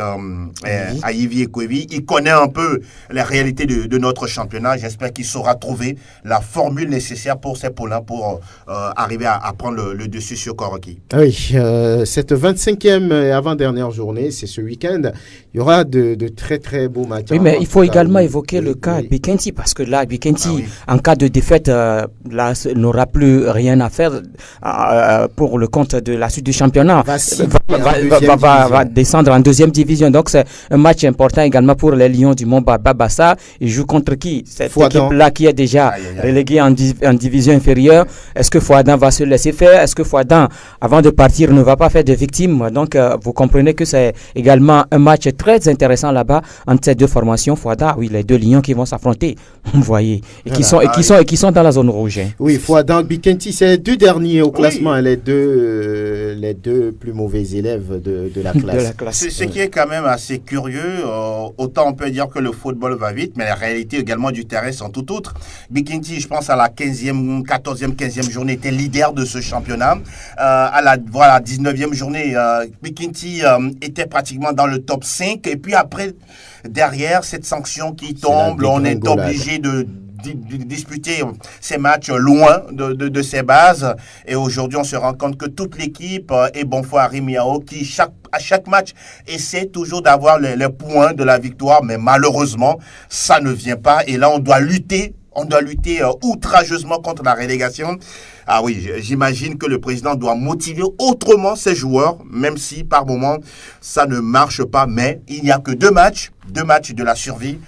Ayivi et Kwevi, il connaît un peu la réalité de notre championnat. J'espère qu'il saura trouver la formule nécessaire pour ces poulains pour arriver à prendre le dessus sur Koroki. Oui, cette 25e et avant-dernière journée, c'est ce week-end, il y aura de très très beaux matchs. Oui, mais il faut également évoquer le cas Bikenti, parce que là, Bikenti, en cas de défaite, là, n'aura plus rien à faire pour le compte de la suite du championnat. Va descendre en deuxième division. Donc, c'est un match important également pour les Lions du Mont Babassa. Ils jouent contre qui? Cette équipe-là qui est déjà reléguée en division inférieure. Est-ce que Fouadan va se laisser faire? Est-ce que Fouadan, avant de partir, ne va pas faire de victimes? Donc, vous comprenez que c'est également un match très intéressant là-bas entre ces deux formations. Fouadan, oui, les deux Lions qui vont s'affronter, vous voyez, et qui sont dans la zone rouge. Oui, Fouadan, Bikenti, c'est les 2 derniers au classement, les deux plus mauvais élèves de la classe. Ce qui est quand même assez curieux, autant on peut dire que le football va vite, mais la réalité également du terrain sont tout autres. Bikenti, je pense à la 15e journée, était leader de ce championnat. À la 19e journée, Bikenti était pratiquement dans le top 5, et puis après, derrière cette sanction qui tombe, on est obligé de disputer ces matchs loin de ses bases. Et aujourd'hui, on se rend compte que toute l'équipe et Bonfoy Miao qui à chaque match essaie toujours d'avoir les points de la victoire, mais malheureusement, ça ne vient pas. Et là, on doit lutter outrageusement contre la relégation. Ah oui, j'imagine que le président doit motiver autrement ses joueurs, même si par moment ça ne marche pas. Mais il n'y a que 2 matchs de la survie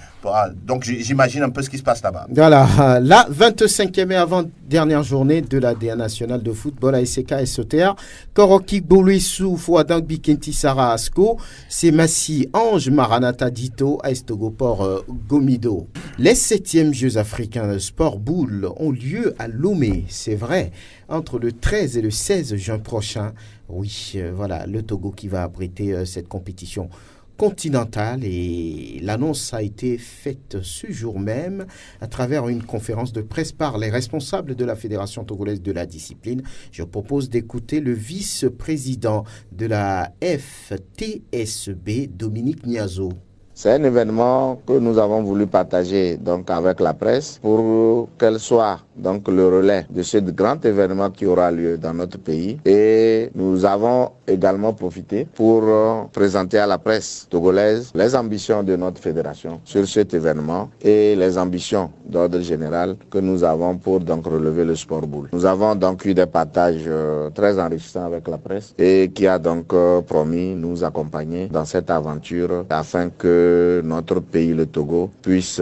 Donc j'imagine un peu ce qui se passe là-bas. Voilà, la 25e et avant-dernière journée de la DA nationale de football à SK SOTR. Koroki Boluisu Fouadang Bikenti Sara Asko, c'est Massi Ange Maranata Dito à Estogoport Gomido. Les 7e Jeux africains de sport boule ont lieu à Lomé, c'est vrai, entre le 13 et le 16 juin prochain. Oui, voilà, le Togo qui va abriter cette compétition continentale, et l'annonce a été faite ce jour même à travers une conférence de presse par les responsables de la Fédération togolaise de la discipline. Je propose d'écouter le vice-président de la FTSB, Dominique Niazo. C'est un événement que nous avons voulu partager donc avec la presse pour qu'elle soit donc le relais de ce grand événement qui aura lieu dans notre pays. Et nous avons également profité pour présenter à la presse togolaise les ambitions de notre fédération sur cet événement et les ambitions d'ordre général que nous avons pour donc relever le sport boule. Nous avons donc eu des partages très enrichissants avec la presse et qui a donc promis nous accompagner dans cette aventure afin que notre pays, le Togo, puisse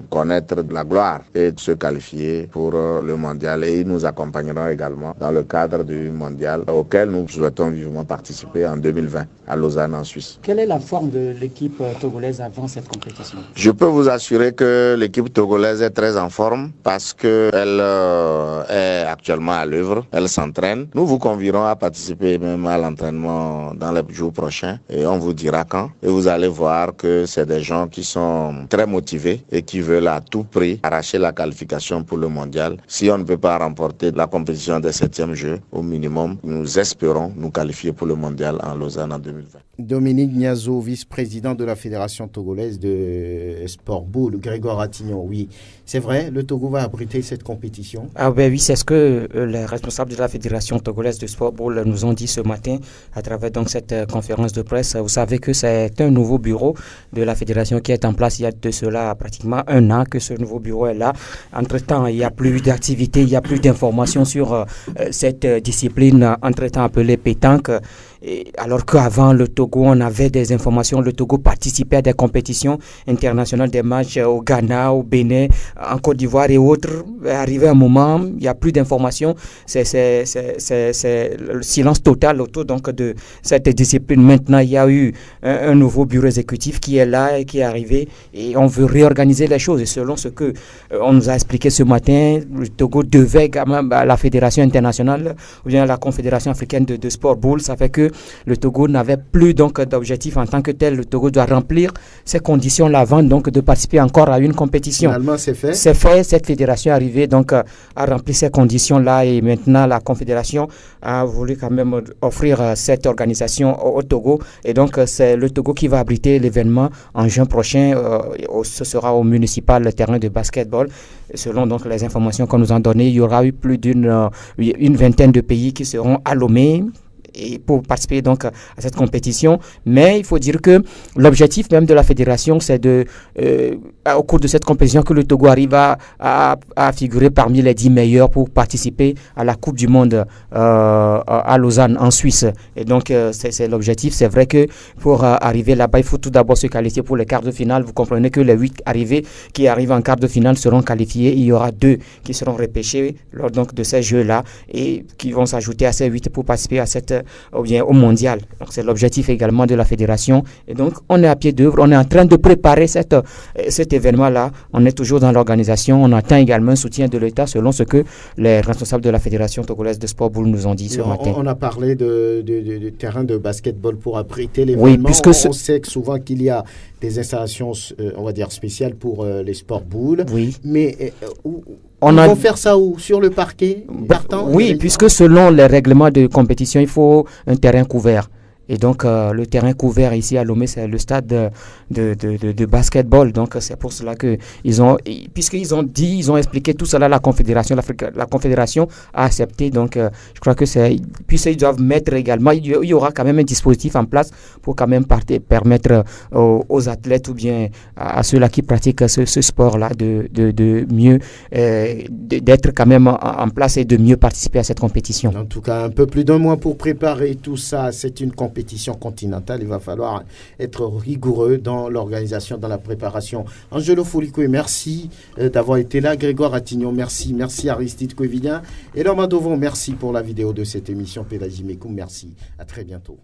connaître de la gloire et se qualifier pour le mondial. Et ils nous accompagneront également dans le cadre du mondial auquel nous souhaitons vivement participer en 2020 à Lausanne en Suisse. Quelle est la forme de l'équipe togolaise avant cette compétition? Je peux vous assurer que l'équipe togolaise est très en forme parce qu'elle est actuellement à l'œuvre, elle s'entraîne. Nous vous convierons à participer même à l'entraînement dans les jours prochains et on vous dira quand. Et vous allez voir que c'est des gens qui sont très motivés et qui veulent à tout prix arracher la qualification pour le mondial. Si on ne peut pas remporter la compétition des 7e Jeux, au minimum, nous espérons nous qualifier pour le mondial en Lausanne en 2020. Dominique Niazo, vice-président de la Fédération togolaise de sport boule. Grégoire Attignon, oui, c'est vrai, le Togo va abriter cette compétition. Ah ben oui, c'est ce que les responsables de la Fédération togolaise de sport boule nous ont dit ce matin à travers donc cette conférence de presse. Vous savez que c'est un nouveau bureau de la Fédération qui est en place il y a de cela pratiquement un an que ce nouveau bureau est là. Entre-temps, il n'y a plus d'activité, il n'y a plus d'informations sur cette discipline entre-temps appelée pétanque. Et alors qu'avant le Togo, on avait des informations, le Togo participait à des compétitions internationales, des matchs au Ghana, au Bénin, en Côte d'Ivoire et autres. Arrivé un moment, il n'y a plus d'informations, c'est le silence total autour donc de cette discipline. Maintenant, il y a eu un nouveau bureau exécutif qui est là et qui est arrivé et on veut réorganiser les choses. Et selon ce que on nous a expliqué ce matin, le Togo devait quand même à la Fédération internationale ou bien à la Confédération africaine de sport boule. Ça fait que le Togo n'avait plus donc d'objectif en tant que tel. Le Togo doit remplir ces conditions-là avant donc de participer encore à une compétition. Finalement, c'est fait. C'est fait. Cette fédération est arrivée donc à remplir ces conditions-là et maintenant la Confédération a voulu quand même offrir cette organisation au Togo et donc c'est le Togo qui va abriter l'événement en juin prochain. Ce sera au municipal terrain de basketball. Selon donc les informations qu'on nous a données, il y aura eu plus d'une vingtaine de pays qui seront à Lomé et pour participer donc à cette compétition. Mais il faut dire que l'objectif même de la fédération, c'est au cours de cette compétition que le Togo arrive à figurer parmi les 10 meilleurs pour participer à la Coupe du Monde à Lausanne en Suisse. Et donc c'est l'objectif. C'est vrai que pour arriver là-bas, il faut tout d'abord se qualifier pour les quarts de finale. Vous comprenez que les 8 qui arrivent en quart de finale seront qualifiés. Il y aura 2 qui seront repêchés lors donc de ces jeux-là et qui vont s'ajouter à ces 8 pour participer à au mondial. Donc c'est l'objectif également de la fédération. Et donc on est à pied d'œuvre, on est en train de préparer cet événement-là. On est toujours dans l'organisation. On attend également un soutien de l'État selon ce que les responsables de la Fédération togolaise de sport boule nous ont dit ce matin. On a parlé de terrain de basketball pour abriter l'événement. Oui, puisque on sait que souvent qu'il y a des installations, on va dire, spéciales pour les sports boules. Oui. Mais on va faire ça où? Sur le parquet partant? Oui, puisque selon les règlements de compétition, il faut un terrain couvert. Et donc, le terrain couvert ici à Lomé, c'est le stade de basketball. Donc, c'est pour cela que puisqu'ils ont expliqué tout cela, la Confédération a accepté. Donc, je crois que puisqu'ils doivent mettre également, il y aura quand même un dispositif en place pour quand même permettre aux athlètes ou bien à ceux-là qui pratiquent ce sport-là de mieux, d'être quand même en place et de mieux participer à cette compétition. En tout cas, un peu plus d'un mois pour préparer tout ça. C'est une compétition compétition continentale, il va falloir être rigoureux dans l'organisation, dans la préparation. Angelo Folikoué, merci d'avoir été là. Grégoire Attignon, merci. Merci Aristide Covidien. Et Norma Dovon, merci pour la vidéo de cette émission. Pédagie Mekoum, merci. À très bientôt.